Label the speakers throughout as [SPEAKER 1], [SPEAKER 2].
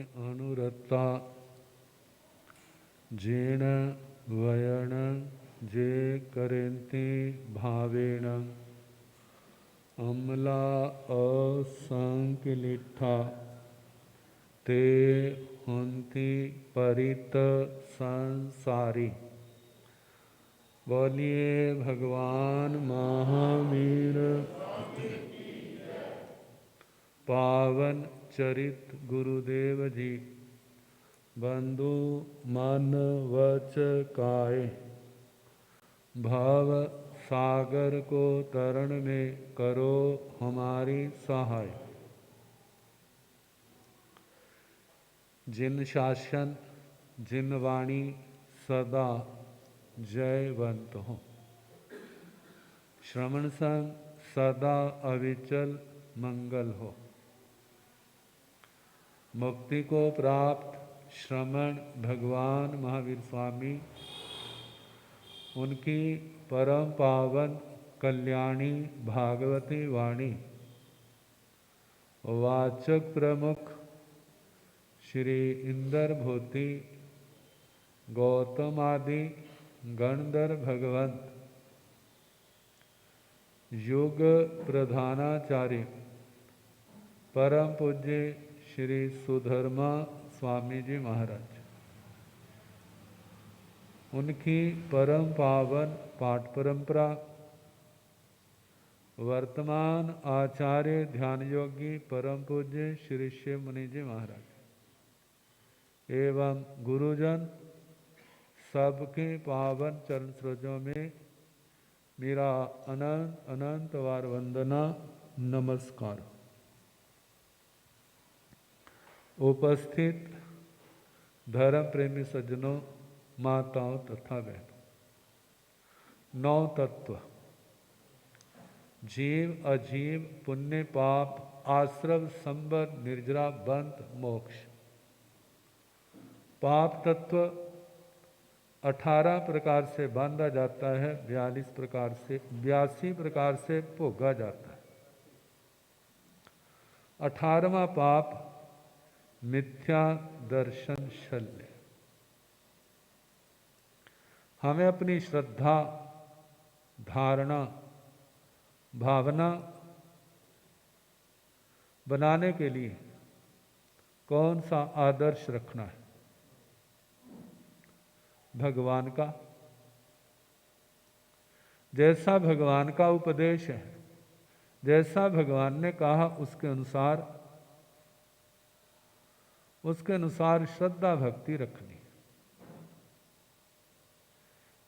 [SPEAKER 1] अनुरता जेन वयन जे करेंति भावेन अमला असंकिलिठा ते हंति परित संसारी। बोलिए भगवान महावीर पावन चरित गुरुदेव जी। बंधु मन वच काय भव सागर को तरण में करो हमारी सहाय। जिन शासन जिन वाणी सदा जयवंत हो। श्रवण संग सदा अविचल मंगल हो। मुक्ति को प्राप्त श्रमण भगवान महावीर स्वामी उनकी परम पावन कल्याणी भागवती वाणी वाचक प्रमुख श्री इंदर भूति गौतम आदि गणधर भगवंत युग प्रधानाचार्य परम पूज्य श्री सुधर्मा स्वामी जी महाराज उनकी परम पावन पाठ परंपरा वर्तमान आचार्य ध्यान योगी परम पूज्य श्री शिव मुनि जी महाराज एवं गुरुजन सबके पावन चरण सरोजों में मेरा अनंत अनंत वार वंदना नमस्कार। उपस्थित धर्म प्रेमी सज्जनों, माताओं तथा बहनों, नौ तत्व जीव अजीव पुण्य पाप आश्रव संबंध निर्जरा बंध मोक्ष। पाप तत्व 18 प्रकार से बांधा जाता है, 82 प्रकार से भोगा जाता है। 18वां पाप मिथ्या दर्शन शल्य। हमें अपनी श्रद्धा धारणा भावना बनाने के लिए कौन सा आदर्श रखना है? भगवान का। जैसा भगवान का उपदेश है, जैसा भगवान ने कहा उसके अनुसार श्रद्धा भक्ति रखनी।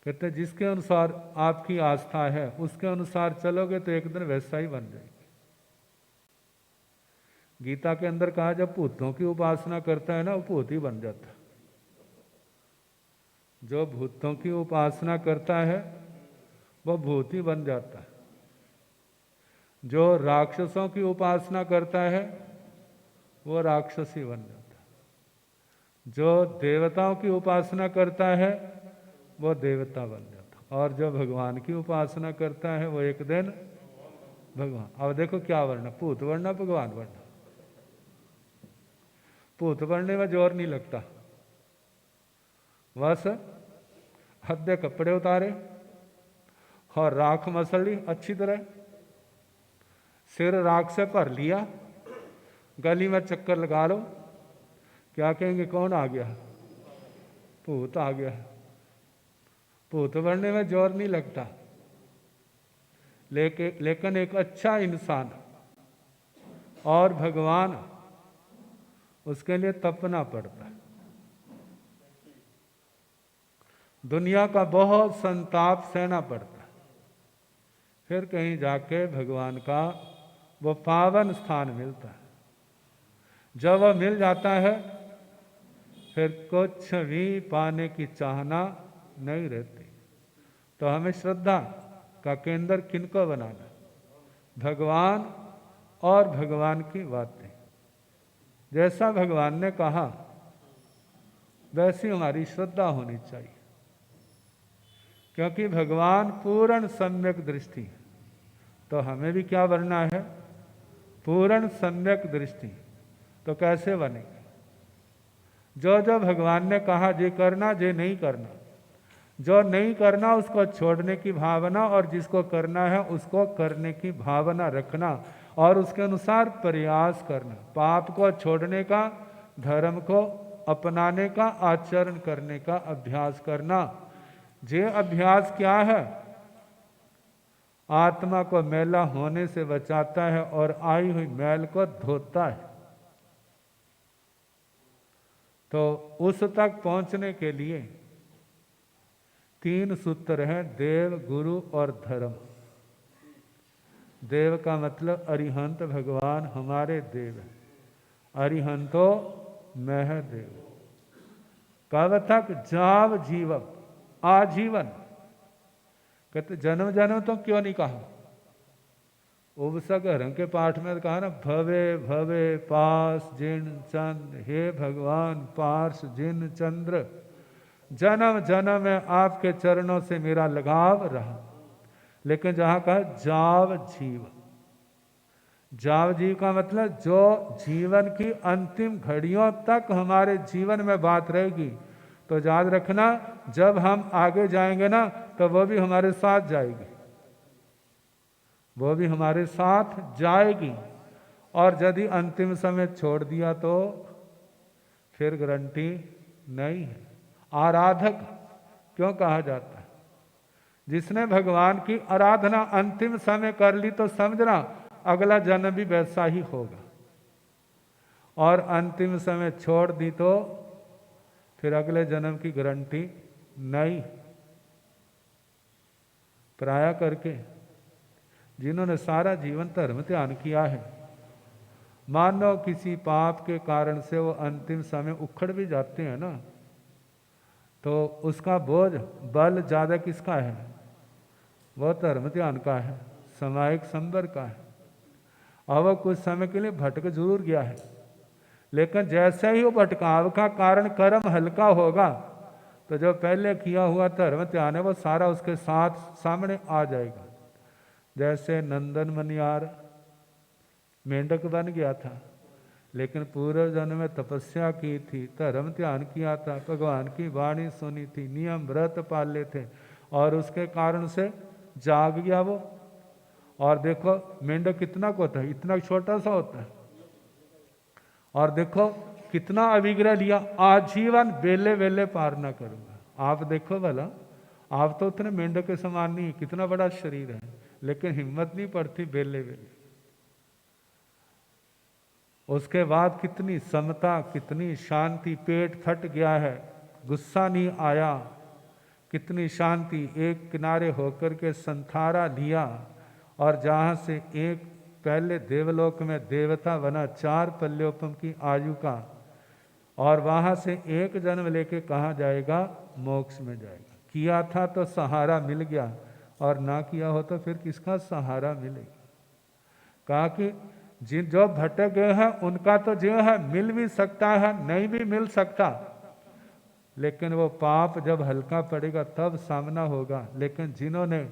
[SPEAKER 1] कहते जिसके अनुसार आपकी आस्था है उसके अनुसार चलोगे तो एक दिन वैसा ही बन जाएगी। गीता के अंदर कहा जब भूतों की उपासना करता है ना वो भूत ही बन जाता है। जो भूतों की उपासना करता है वह भूत ही बन जाता है। जो राक्षसों की उपासना करता है वो राक्षस ही बन जाता है। जो देवताओं की उपासना करता है वो देवता बन जाता। और जो भगवान की उपासना करता है वो एक दिन भगवान। अब देखो क्या वरना, भूत वरना भगवान वरना। भूत वरने में जोर नहीं लगता, बस हद्दे कपड़े उतारे और राख मसल ली अच्छी तरह, सिर राख से भर लिया, गली में चक्कर लगा लो, क्या कहेंगे कौन आ गया? भूत आ गया। भूत बनने में जोर नहीं लगता, लेकिन एक अच्छा इंसान और भगवान उसके लिए तपना पड़ता है। दुनिया का बहुत संताप सहना पड़ता है, फिर कहीं जाके भगवान का वो पावन स्थान मिलता है। जब वह मिल जाता है फिर कुछ भी पाने की चाहना नहीं रहती। तो हमें श्रद्धा का केंद्र किनको बनाना? भगवान और भगवान की बातें। जैसा भगवान ने कहा वैसी हमारी श्रद्धा होनी चाहिए, क्योंकि भगवान पूर्ण सम्यक दृष्टि है। तो हमें भी क्या बनना है? पूर्ण सम्यक दृष्टि। तो कैसे बनेगी? जो जो भगवान ने कहा ये करना ये नहीं करना, जो नहीं करना उसको छोड़ने की भावना, और जिसको करना है उसको करने की भावना रखना और उसके अनुसार प्रयास करना। पाप को छोड़ने का, धर्म को अपनाने का, आचरण करने का अभ्यास करना। ये अभ्यास क्या है? आत्मा को मैला होने से बचाता है और आई हुई मैल को धोता है। तो उस तक पहुंचने के लिए 3 सूत्र हैं, देव, गुरु और धर्म। देव का मतलब अरिहंत भगवान हमारे देव है, अरिहंतो मह देव। कब तक? जाव जीवम, आजीवन। कहते जन्म जन्म तो क्यों नहीं कहा? उपसक हरंग के पाठ में कहा ना, भवे भवे पास जिन चंद, हे भगवान पार्श जिन चंद्र, जन्म जन्म में आपके चरणों से मेरा लगाव रहा। लेकिन जहां कहा जाव जीव, जाव जीव का मतलब जो जीवन की अंतिम घड़ियों तक हमारे जीवन में बात रहेगी। तो याद रखना, जब हम आगे जाएंगे ना तो वो भी हमारे साथ जाएगी, वो भी हमारे साथ जाएगी। और यदि अंतिम समय छोड़ दिया तो फिर गारंटी नहीं है। आराधक क्यों कहा जाता है? जिसने भगवान की आराधना अंतिम समय कर ली तो समझना अगला जन्म भी वैसा ही होगा, और अंतिम समय छोड़ दी तो फिर अगले जन्म की गारंटी नहीं। प्राय करके जिन्होंने सारा जीवन धर्म ध्यान किया है, मानो किसी पाप के कारण से वो अंतिम समय उखड़ भी जाते हैं ना, तो उसका बोझ बल ज़्यादा किसका है? वो धर्म ध्यान का है, सामायिक संबर का है। और वो कुछ समय के लिए भटक जरूर गया है, लेकिन जैसे ही वो भटकाव का कारण कर्म हल्का होगा तो जो पहले किया हुआ धर्म ध्यान है वो सारा उसके साथ सामने आ जाएगा। जैसे नंदन मनियार मेंढक बन गया था, लेकिन पूर्व जन्म में तपस्या की थी, धर्म ध्यान किया था, भगवान की वाणी सुनी थी, नियम व्रत पाले थे, और उसके कारण से जाग गया वो। और देखो मेंढक कितना को होता है, इतना छोटा सा होता है, और देखो कितना अभिग्रह लिया, आजीवन बेले वेले पार ना करूंगा। आप देखो भला, आप तो उतने मेंढक के समान नहीं, कितना बड़ा शरीर है, लेकिन हिम्मत नहीं पड़ती बेले वेले। उसके बाद कितनी समता, कितनी शांति, पेट फट गया है, गुस्सा नहीं आया, कितनी शांति, एक किनारे होकर के संथारा लिया, और जहां से एक पहले देवलोक में देवता बना 4 पल्योपम की आयु का, और वहां से एक जन्म लेके कहाँ जाएगा? मोक्ष में जाएगा। किया था तो सहारा मिल गया, और ना किया हो तो फिर किसका सहारा मिलेगा? कहा कि जिन जो भटक गए हैं उनका तो जो है मिल भी सकता है, नहीं भी मिल सकता, लेकिन वो पाप जब हल्का पड़ेगा तब सामना होगा। लेकिन जिन्होंने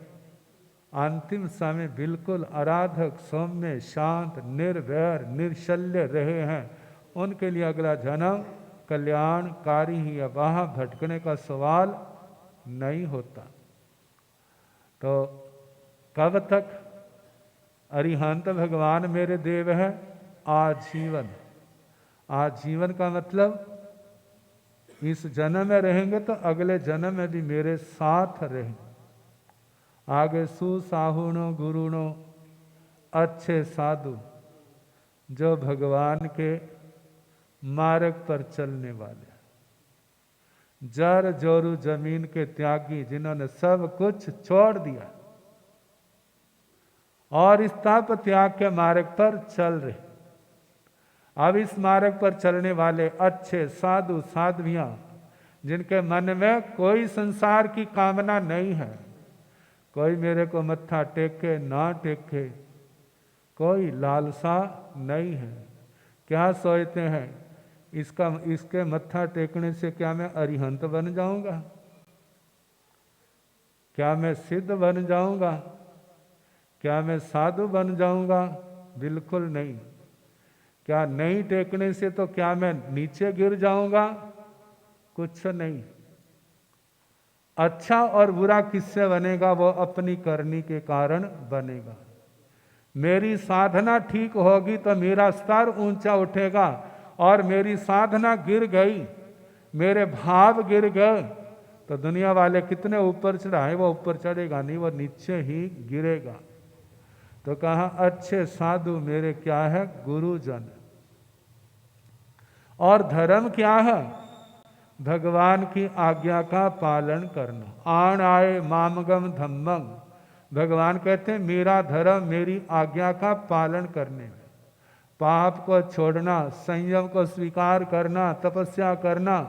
[SPEAKER 1] अंतिम समय बिल्कुल आराधक, सौम्य, शांत, निर्वैर, निर्शल्य रहे हैं, उनके लिए अगला जन्म कल्याणकारी ही है, वहां भटकने का सवाल नहीं होता। तो कब तक? अरिहंत भगवान मेरे देव है, आजीवन। आजीवन का मतलब इस जन्म में रहेंगे तो अगले जन्म में भी मेरे साथ रहेंगे। आगे सुसाहुणो गुरुणो, अच्छे साधु जो भगवान के मार्ग पर चलने वाले, जर जोरू जमीन के त्यागी, जिन्होंने सब कुछ छोड़ दिया और इस तप त्याग के मार्ग पर चल रहे। अब इस मार्ग पर चलने वाले अच्छे साधु साध्वियां, जिनके मन में कोई संसार की कामना नहीं है, कोई मेरे को मत्था टेके ना टेके, कोई लालसा नहीं है। क्या सोचते हैं इसके मत्था टेकने से क्या मैं अरिहंत बन जाऊंगा? क्या मैं सिद्ध बन जाऊंगा? क्या मैं साधु बन जाऊंगा? बिल्कुल नहीं। क्या नहीं टेकने से तो क्या मैं नीचे गिर जाऊंगा? कुछ नहीं। अच्छा और बुरा किससे बनेगा? वो अपनी करनी के कारण बनेगा। मेरी साधना ठीक होगी तो मेरा स्तर ऊंचा उठेगा, और मेरी साधना गिर गई, मेरे भाव गिर गए, तो दुनिया वाले कितने ऊपर चढ़ाए, वो ऊपर चढ़ेगा नहीं, वो नीचे ही गिरेगा। तो कहा अच्छे साधु मेरे क्या है? गुरुजन। और धर्म क्या है? भगवान की आज्ञा का पालन करना। आण आए मामगम धम्मम। भगवान कहते हैं मेरा धर्म मेरी आज्ञा का पालन करने में, पाप को छोड़ना, संयम को स्वीकार करना, तपस्या करना।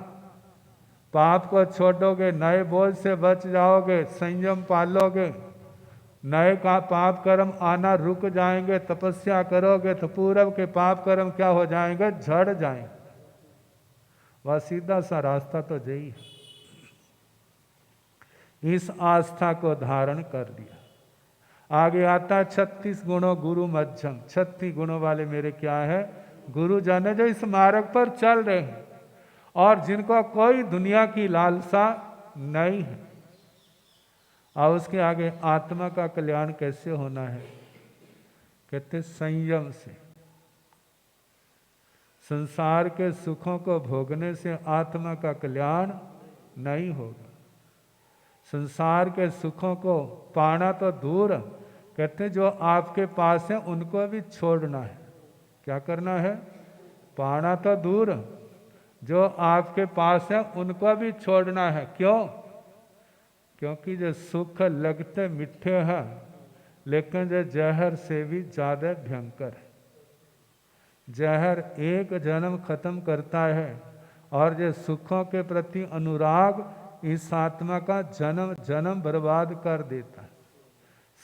[SPEAKER 1] पाप को छोड़ोगे, नए बोझ से बच जाओगे, संयम पालोगे, नए का पाप कर्म आना रुक जाएंगे, तपस्या करोगे तो पूर्व के पाप कर्म क्या हो जाएंगे? झड़ जाएंगे। वह सीधा सा रास्ता तो यही है। इस आस्था को धारण कर लिया। आगे आता 36 गुणों गुरु मध्यम। 36 गुणों वाले मेरे क्या है? गुरुजन है, जो इस मार्ग पर चल रहे हैं और जिनको कोई दुनिया की लालसा नहीं है। और उसके आगे आत्मा का कल्याण कैसे होना है? कहते संयम से। संसार के सुखों को भोगने से आत्मा का कल्याण नहीं होगा। संसार के सुखों को पाना तो दूर, कहते जो आपके पास है उनको भी छोड़ना है। क्या करना है? पाना तो दूर, जो आपके पास है उनको भी छोड़ना है। क्यों? क्योंकि जो सुख लगते मीठे हैं, लेकिन जो जहर से भी ज्यादा भयंकर है। जहर एक जन्म खत्म करता है, और जो सुखों के प्रति अनुराग इस आत्मा का जन्म जन्म बर्बाद कर देता है।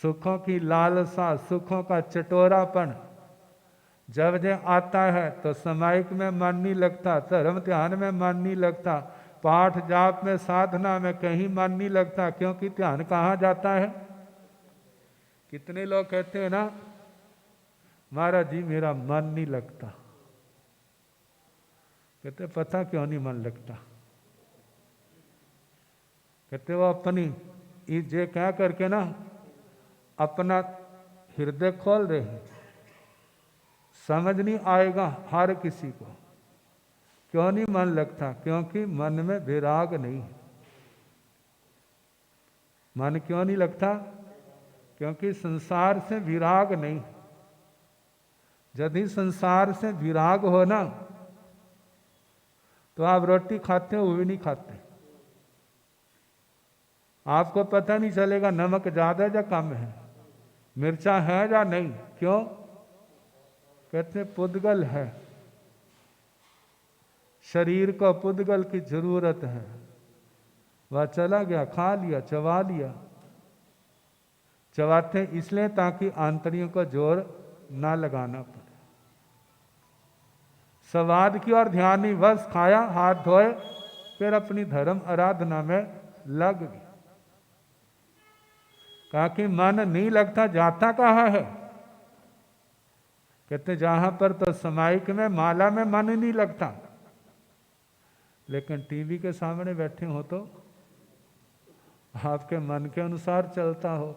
[SPEAKER 1] सुखों की लालसा, सुखों का चटोरापन जब जे आता है तो सामायिक में मन नहीं लगता, धर्म ध्यान में मन नहीं लगता, पाठ जाप में साधना में कहीं मन नहीं लगता। क्योंकि ध्यान कहाँ जाता है? कितने लोग कहते हैं ना, महाराज जी मेरा मन नहीं लगता। कहते पता क्यों नहीं मन लगता? कहते वो अपनी ये क्या करके ना अपना हृदय खोल रहे हैं। समझ नहीं आएगा हर किसी को क्यों नहीं मन लगता? क्योंकि मन में विराग नहीं है। मन क्यों नहीं लगता? क्योंकि संसार से विराग नहीं। यदि संसार से विराग हो ना, तो आप रोटी खाते हो वो भी नहीं खाते। आपको पता नहीं चलेगा नमक ज्यादा या कम है, मिर्चा है या नहीं। क्यों? कहते पुद्गल है, शरीर को पुद्गल की जरूरत है। वह चला गया, खा लिया, चबा लिया। चबाते इसलिए ताकि आंतड़ियों को जोर ना लगाना पड़े। स्वाद की और ध्यान नहीं, बस खाया, हाथ धोए, फिर अपनी धर्म आराधना में लग गया। कहा कि मन नहीं लगता, जाता कहाँ है? कहते जहां पर तो समायिक में माला में मन नहीं लगता, लेकिन टीवी के सामने बैठे हो तो आपके मन के अनुसार चलता हो।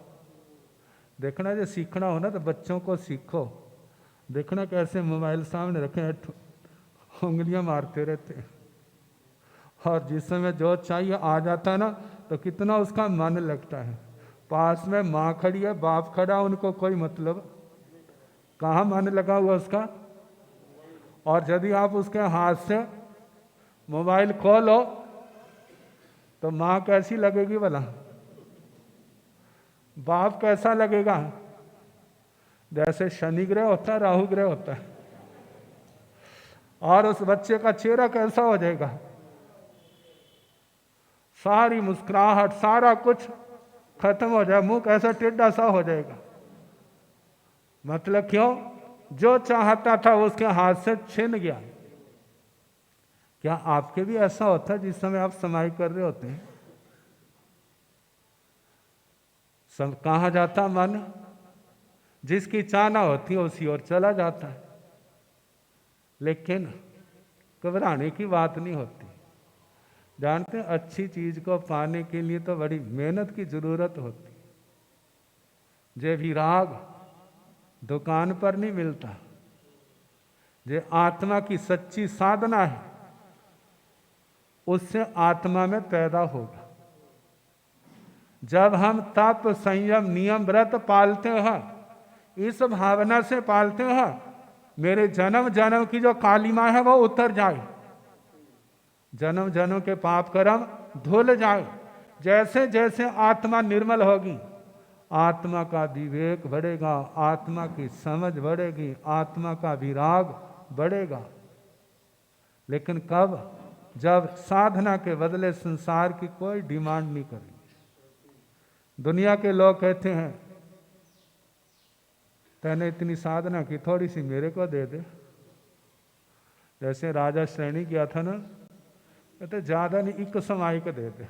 [SPEAKER 1] देखना, जो सीखना हो ना तो बच्चों को सीखो। देखना कैसे मोबाइल सामने रखे उंगलियां मारते रहते हैं, और जिस समय जो चाहिए आ जाता है ना तो कितना उसका मन लगता है। पास में माँ खड़ी है, बाप खड़ा, उनको कोई मतलब, कहाँ मन लगा हुआ उसका। और यदि आप उसके हाथ से मोबाइल खोलो तो माँ कैसी लगेगी भला? बाप कैसा लगेगा? जैसे शनि ग्रह होता है, राहु ग्रह होता है। और उस बच्चे का चेहरा कैसा हो जाएगा? सारी मुस्कुराहट, सारा कुछ खत्म हो जाए, मुंह कैसा टेढ़ा सा हो जाएगा। मतलब क्यों? जो चाहता था वो उसके हाथ से छिन गया। क्या आपके भी ऐसा होता है जिस समय आप समाई कर रहे होते हैं? सब कहाँ जाता मन? जिसकी चाहना होती है उसी ओर चला जाता है। लेकिन घबराने की बात नहीं होती। जानते हैं अच्छी चीज को पाने के लिए तो बड़ी मेहनत की जरूरत होती। जे विराग दुकान पर नहीं मिलता, जे आत्मा की सच्ची साधना है उससे आत्मा में पैदा होगा। जब हम तप संयम नियम व्रत पालते हैं, इस भावना से पालते हैं मेरे जन्म जन्म की जो कालिमा है वो उतर जाए, जन्म जन्म के पाप कर्म धुल जाए। जैसे जैसे आत्मा निर्मल होगी, आत्मा का विवेक बढ़ेगा, आत्मा की समझ बढ़ेगी, आत्मा का विराग बढ़ेगा। लेकिन कब? जब साधना के बदले संसार की कोई डिमांड नहीं करेगी। दुनिया के लोग कहते हैं तैने इतनी साधना की, थोड़ी सी मेरे को दे दे। जैसे राजा श्रेणी किया था ना, कहते ज्यादा नहीं, एक समाई को दे दे,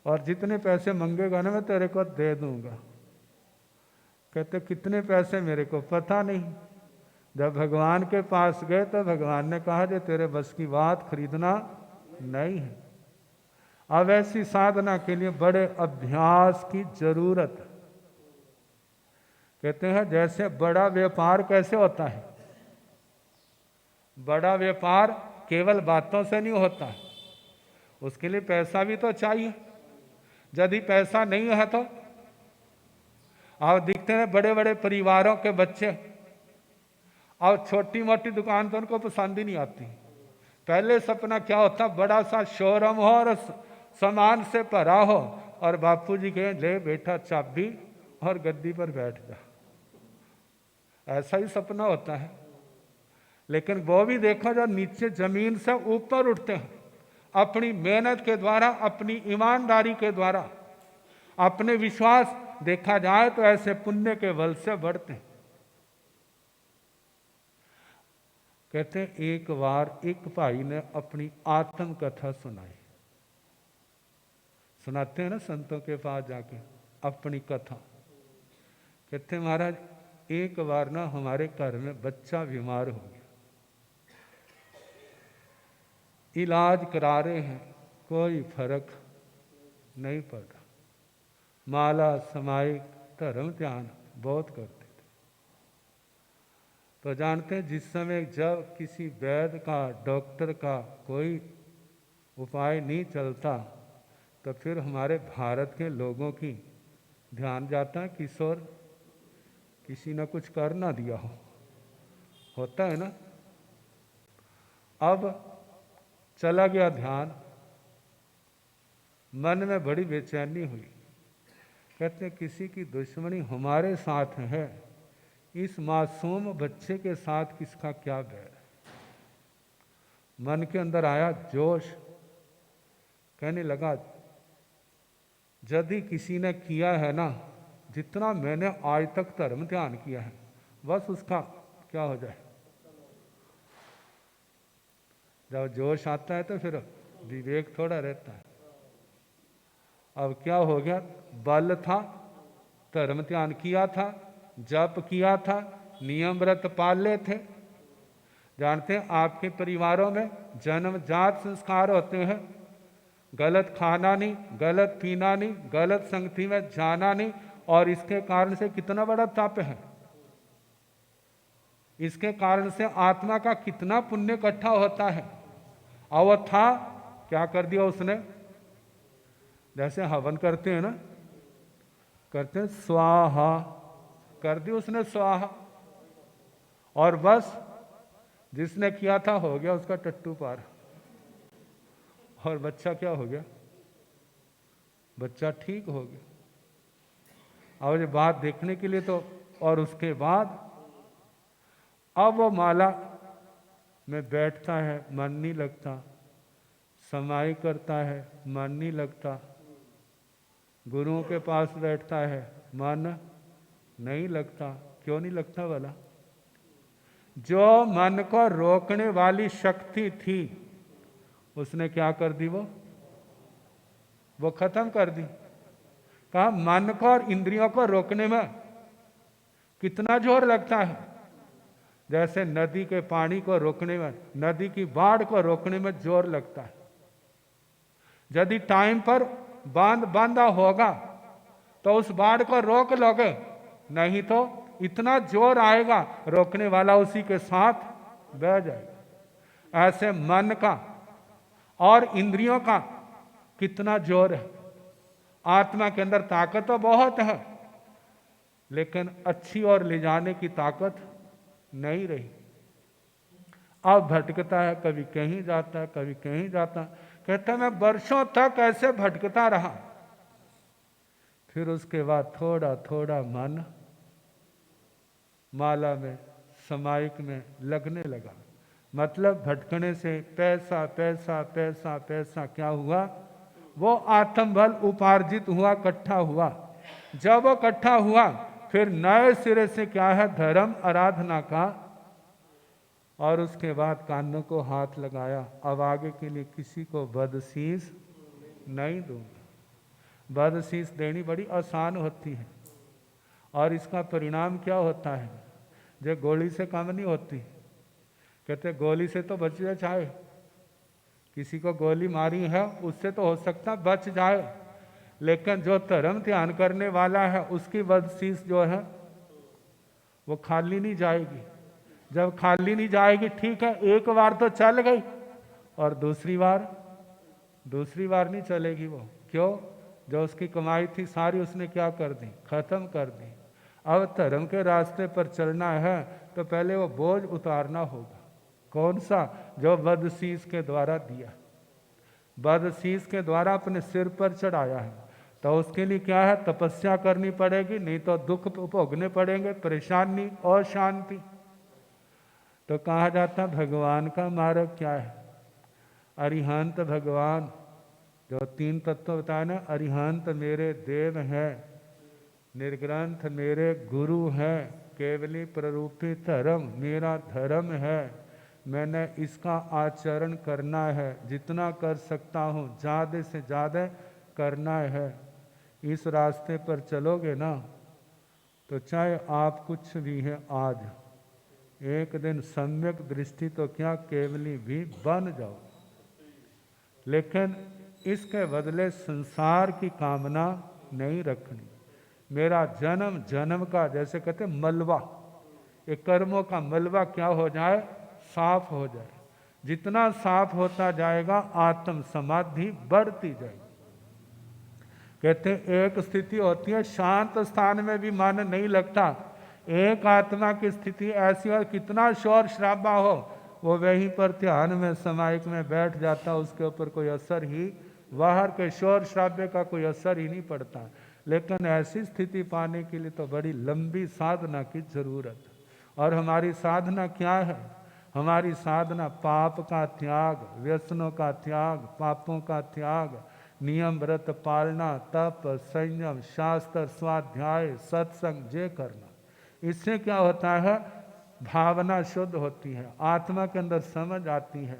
[SPEAKER 1] और जितने पैसे मांगेगा ना मैं तेरे को दे दूंगा। कहते कितने पैसे? मेरे को पता नहीं। जब भगवान के पास गए तो भगवान ने कहा जो तेरे बस की बात, खरीदना नहीं है। अब ऐसी साधना के लिए बड़े अभ्यास की जरूरत है। कहते हैं जैसे बड़ा व्यापार कैसे होता है, बड़ा व्यापार केवल बातों से नहीं होता है, उसके लिए पैसा भी तो चाहिए। यदि पैसा नहीं है तो आप दिखते हैं बड़े बड़े परिवारों के बच्चे, और छोटी मोटी दुकान तो उनको पसंद ही नहीं आती। पहले सपना क्या होता, बड़ा सा शोरूम हो और सामान से भरा हो, और बापूजी कहें ले बेटा चाबी और गद्दी पर बैठ जा। ऐसा ही सपना होता है। लेकिन वो भी देखो जो नीचे जमीन से ऊपर उठते हैं, अपनी मेहनत के द्वारा, अपनी ईमानदारी के द्वारा, अपने विश्वास, देखा जाए तो ऐसे पुण्य के बल से बढ़ते हैं। कहते हैं एक बार एक भाई ने अपनी आत्म कथा सुनाई। सुनाते हैं ना संतों के पास जाके अपनी कथा। कहते हैं महाराज एक बार ना हमारे घर में बच्चा बीमार हो गया, इलाज करा रहे हैं, कोई फर्क नहीं पड़ रहा। माला समायिक धर्म ध्यान बहुत करते थे। तो जानते हैं जिस समय जब किसी वैद्य का, डॉक्टर का कोई उपाय नहीं चलता, तो फिर हमारे भारत के लोगों की ध्यान जाता है किशोर किसी ने कुछ कर ना दिया हो, होता है ना। अब चला गया ध्यान, मन में बड़ी बेचैनी हुई। कहते किसी की दुश्मनी हमारे साथ है, इस मासूम बच्चे के साथ किसका क्या बैर है। मन के अंदर आया जोश, कहने लगा यदि किसी ने किया है ना जितना मैंने आज तक धर्म ध्यान किया है, बस उसका क्या हो जाए। जब जोश आता है तो फिर विवेक थोड़ा रहता है। अब क्या हो गया, बल था, धर्म ध्यान किया था, जप किया था, नियम व्रत पाले थे। जानते हैं आपके परिवारों में जन्मजात संस्कार होते हैं, गलत खाना नहीं, गलत पीना नहीं, गलत संगति में जाना नहीं, और इसके कारण से कितना बड़ा तप है, इसके कारण से आत्मा का कितना पुण्य इकट्ठा होता है। और वो था, क्या कर दिया उसने, जैसे हवन करते हैं ना, करते हैं स्वाहा, कर दी उसने स्वाहा, और बस जिसने किया था हो गया उसका टट्टू पार। और बच्चा क्या हो गया, बच्चा ठीक हो गया। और ये बात देखने के लिए तो, और उसके बाद अब वो माला में बैठता है, मन नहीं लगता, समाई करता है, मन नहीं लगता, गुरुओं के पास बैठता है, मन नहीं लगता। क्यों नहीं लगता वाला? जो मन को रोकने वाली शक्ति थी उसने क्या कर दी, वो खत्म कर दी। कहा मन को और इंद्रियों को रोकने में कितना जोर लगता है। जैसे नदी के पानी को रोकने में, नदी की बाढ़ को रोकने में जोर लगता है, यदि टाइम पर बांधा होगा तो उस बाढ़ को रोक लोगे, नहीं तो इतना जोर आएगा रोकने वाला उसी के साथ बह जाएगा। ऐसे मन का और इंद्रियों का कितना जोर है। आत्मा के अंदर ताकत तो बहुत है, लेकिन अच्छी ओर ले जाने की ताकत नहीं रही। अब भटकता है, कभी कहीं जाता है, कभी कहीं जाता है। कहता मैं वर्षों तक ऐसे भटकता रहा। फिर उसके बाद थोड़ा थोड़ा मन माला में, समायिक में लगने लगा। मतलब भटकने से पैसा पैसा पैसा पैसा क्या हुआ, वो आत्म बल उपार्जित हुआ, इकट्ठा हुआ। जब वो इकट्ठा हुआ फिर नए सिरे से क्या है, धर्म आराधना का। और उसके बाद कानों को हाथ लगाया, अब आगे के लिए किसी को बदशीस नहीं दूंगा। बदशीस देनी बड़ी आसान होती है, और इसका परिणाम क्या होता है, जो गोली से कम नहीं होती। कहते गोली से तो बच जाए, किसी को गोली मारी है उससे तो हो सकता बच जाए, लेकिन जो धर्म ध्यान करने वाला है उसकी बदशीस जो है वो खाली नहीं जाएगी। जब खाली नहीं जाएगी, ठीक है, एक बार तो चल गई, और दूसरी बार नहीं चलेगी वो। क्यों? जो उसकी कमाई थी सारी उसने क्या कर दी, खत्म कर दी। अब धर्म के रास्ते पर चलना है तो पहले वो बोझ उतारना होगा। कौन सा? जो बदशीस के द्वारा दिया, बदशीस के द्वारा अपने सिर पर चढ़ाया है। तो उसके लिए क्या है, तपस्या करनी पड़ेगी, नहीं तो दुख भोगने पड़ेंगे, परेशानी और शांति। तो कहा जाता भगवान का मार्ग क्या है, अरिहंत भगवान, जो 3 तत्व बताए ना, अरिहंत मेरे देव है, निर्ग्रंथ मेरे गुरु है, केवली प्ररूपी धर्म मेरा धर्म है, मैंने इसका आचरण करना है, जितना कर सकता हूँ ज़्यादा से ज़्यादा करना है। इस रास्ते पर चलोगे ना तो चाहे आप कुछ भी है आज, एक दिन सम्यक दृष्टि तो क्या केवली भी बन जाओ। लेकिन इसके बदले संसार की कामना नहीं रखनी। मेरा जन्म जन्म का, जैसे कहते मलबा, एक कर्मों का मलबा क्या हो जाए, साफ हो जाए। जितना साफ होता जाएगा आत्म समाधि बढ़ती जाएगी। कहते एक स्थिति होती है शांत स्थान में भी मन नहीं लगता, एक आत्मा की स्थिति ऐसी हो कितना शोर शराबा हो वो वहीं पर ध्यान में समायिक में बैठ जाता, उसके ऊपर कोई असर ही, बाहर के शोर शराबे का कोई असर ही नहीं पड़ता। लेकिन ऐसी स्थिति पाने के लिए तो बड़ी लंबी साधना की जरूरत है। और हमारी साधना क्या है, हमारी साधना पाप का त्याग, व्यसनों का त्याग, पापों का त्याग, नियम व्रत पालना, तप संयम, शास्त्र स्वाध्याय, सत्संग जे करना। इससे क्या होता है, भावना शुद्ध होती है, आत्मा के अंदर समझ आती है,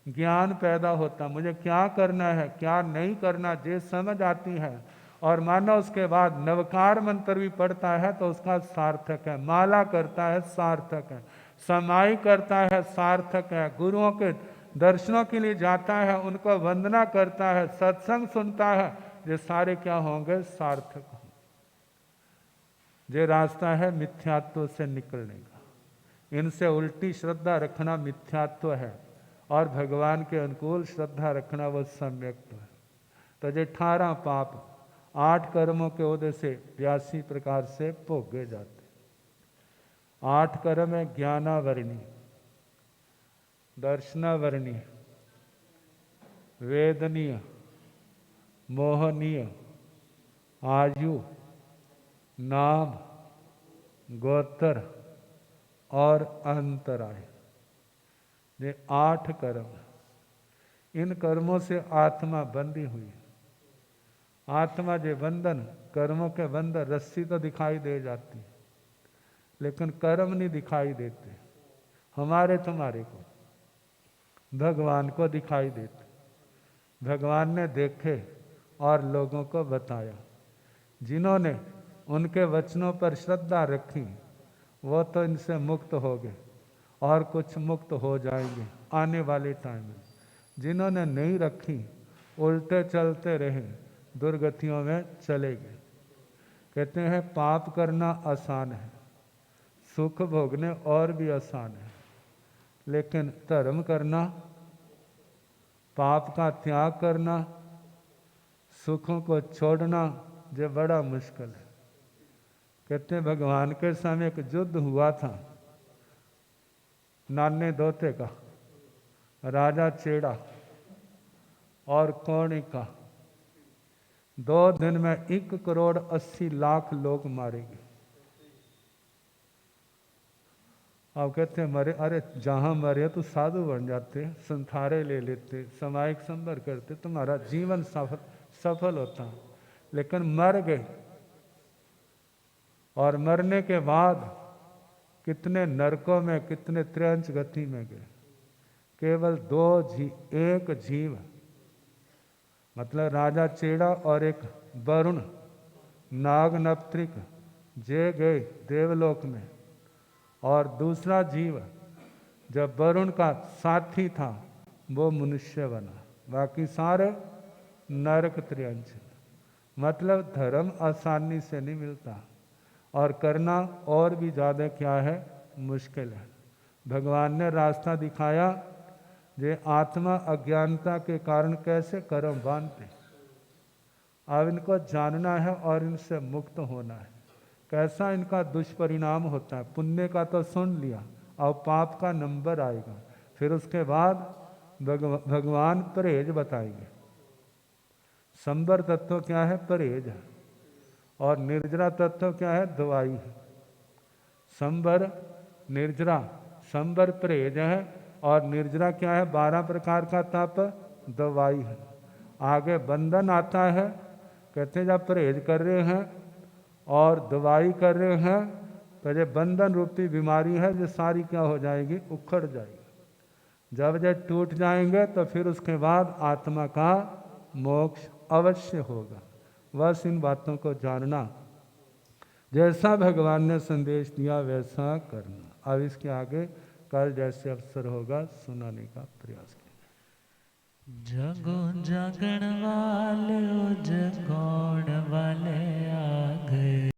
[SPEAKER 1] ज्ञान पैदा होता, मुझे क्या करना है क्या नहीं करना जे समझ आती है। और मानो उसके बाद नवकार मंत्र भी पढ़ता है तो उसका सार्थक है, माला करता है सार्थक है, समाई करता है सार्थक है, गुरुओं के दर्शनों के लिए जाता है, उनको वंदना करता है, सत्संग सुनता है, ये सारे क्या होंगे, सार्थक होंगे। ये रास्ता है मिथ्यात्व से निकलने का। इनसे उल्टी श्रद्धा रखना मिथ्यात्व है, और भगवान के अनुकूल श्रद्धा रखना वो सम्यक्त्व है। तो ये 18 पाप 8 कर्मों के ओहदे से 82 प्रकार से भोगे जाते। 8 कर्म है ज्ञानावरणी, दर्शनावरणीय, वेदनीय, मोहनीय, आयु, नाम, गोत्र और अंतराय। ये 8 कर्म। इन कर्मों से आत्मा बंधी हुई है। आत्मा जो बंधन, कर्मों के बंधन, रस्सी तो दिखाई दे जाती है लेकिन कर्म नहीं दिखाई देते। हमारे तुम्हारे को, भगवान को दिखाई देते। भगवान ने देखे और लोगों को बताया। जिन्होंने उनके वचनों पर श्रद्धा रखी वो तो इनसे मुक्त हो गए, और कुछ मुक्त हो जाएंगे आने वाले टाइम में। जिन्होंने नहीं रखी उल्टे चलते रहे दुर्गतियों में चले गए। कहते हैं पाप करना आसान है, सुख भोगने और भी आसान है, लेकिन धर्म करना, पाप का त्याग करना, सुखों को छोड़ना ये बड़ा मुश्किल है। कहते हैं भगवान के समय एक युद्ध हुआ था नाने दोते का, राजा चेड़ा और कौणी का। 2 दिन में 1,80,00,000 लोग मारे गए। अब कहते हैं मरे, अरे जहां मरे तो साधु बन जाते, संथारे ले लेते, सामायिक संबर करते, तुम्हारा जीवन सफल होता। लेकिन मर गए, और मरने के बाद कितने नरकों में, कितने त्रियंच गति में गए। केवल 1 जीव, मतलब राजा चेड़ा और एक वरुण नाग नप्त्रिक जे गए देवलोक में, और दूसरा जीव जब वरुण का साथी था वो मनुष्य बना, बाकी सारे नरक त्रियंच। मतलब धर्म आसानी से नहीं मिलता, और करना और भी ज़्यादा क्या है, मुश्किल है। भगवान ने रास्ता दिखाया, ये आत्मा अज्ञानता के कारण कैसे कर्म बांधते, अब इनको जानना है और इनसे मुक्त होना है। कैसा इनका दुष्परिणाम होता है। पुण्य का तो सुन लिया, अब पाप का नंबर आएगा। फिर उसके बाद भगवान परहेज बताएंगे। संबर तत्व क्या है, परहेज है, और निर्जरा तत्व क्या है, दवाई है। संबर निर्जरा, संबर परहेज है, और निर्जरा क्या है, 12 प्रकार का तप दवाई है। आगे बंधन आता है, कहते हैं जब परहेज कर रहे हैं और दवाई कर रहे हैं तो ये बंधन रूपी बीमारी है, जो सारी क्या हो जाएगी, उखड़ जाएगी। जब ये टूट जाएंगे तो फिर उसके बाद आत्मा का मोक्ष अवश्य होगा। बस इन बातों को जानना, जैसा भगवान ने संदेश दिया वैसा करना। अब इसके आगे कल जैसे अवसर होगा सुनाने का प्रयास करें।
[SPEAKER 2] जगो जगण वाले जगौण वाले आ गए।